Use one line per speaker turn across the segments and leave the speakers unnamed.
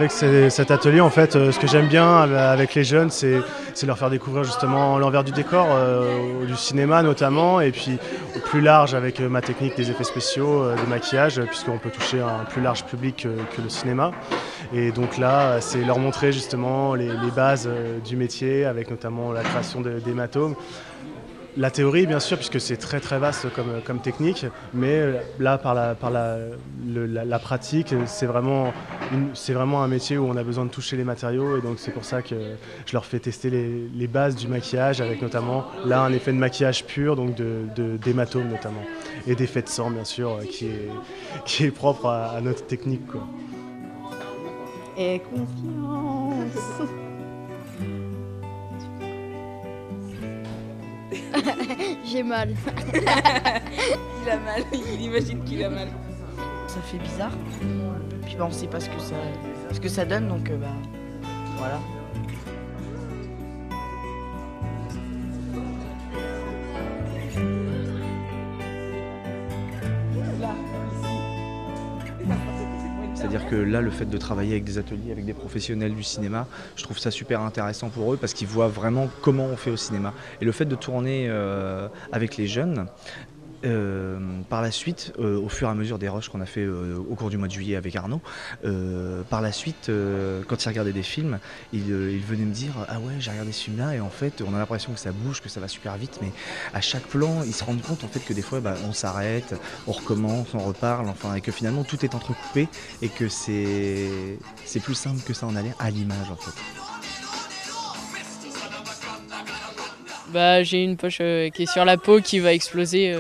Avec cet atelier, en fait, ce que j'aime bien avec les jeunes, c'est leur faire découvrir justement l'envers du décor, du cinéma notamment, et puis au plus large avec ma technique des effets spéciaux, des maquillages, puisqu'on peut toucher un plus large public que le cinéma. Et donc là, c'est leur montrer justement les bases du métier, avec notamment la création d'hématomes. La théorie, bien sûr, puisque c'est très très vaste comme technique, mais là, par la pratique, c'est vraiment un métier où on a besoin de toucher les matériaux, et donc c'est pour ça que je leur fais tester les bases du maquillage, avec notamment là un effet de maquillage pur, donc d'hématomes notamment, et d'effet de sang, bien sûr, qui est propre à notre technique, quoi.
Et confiance.
J'ai mal.
Il a mal, il imagine qu'il a mal.
Ça fait bizarre, puis on sait pas ce que ça donne, donc voilà.
C'est-à-dire que là, le fait de travailler avec des ateliers, avec des professionnels du cinéma, je trouve ça super intéressant pour eux parce qu'ils voient vraiment comment on fait au cinéma. Et le fait de tourner avec les jeunes, par la suite, au fur et à mesure des rushs qu'on a fait au cours du mois de juillet avec Arnaud, par la suite, quand ils regardaient des films, ils venaient me dire « Ah ouais, j'ai regardé ce film-là » et en fait, on a l'impression que ça bouge, que ça va super vite, mais à chaque plan, ils se rendent compte en fait que des fois, on s'arrête, on recommence, on reparle, enfin, et que finalement, tout est entrecoupé et que c'est plus simple que ça en a l'air à l'image en fait.
J'ai une poche qui est sur la peau qui va exploser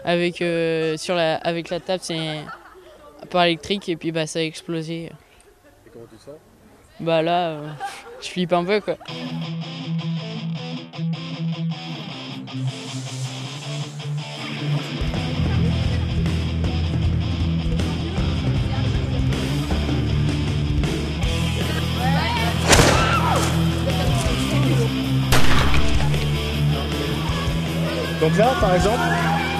avec la table, c'est par électrique et puis ça a explosé.
Et comment tu sens ?
Là, je flippe un peu, quoi.
Donc là, par exemple,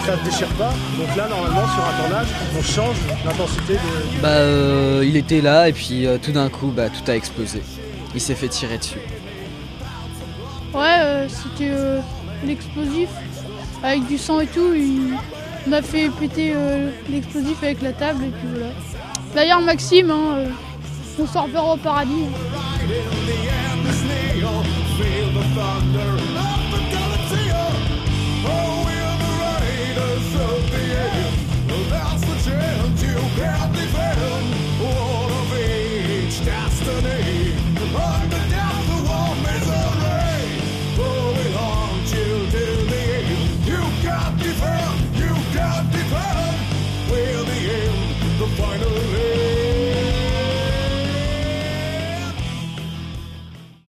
ça ne déchire pas. Donc là, normalement, sur un tournage, on change l'intensité de...
Il était là et puis tout d'un coup, tout a explosé. Il s'est fait tirer dessus.
Ouais, c'était l'explosif avec du sang et tout. On a fait péter l'explosif avec la table et puis voilà. D'ailleurs, Maxime, on s'en reverra au paradis.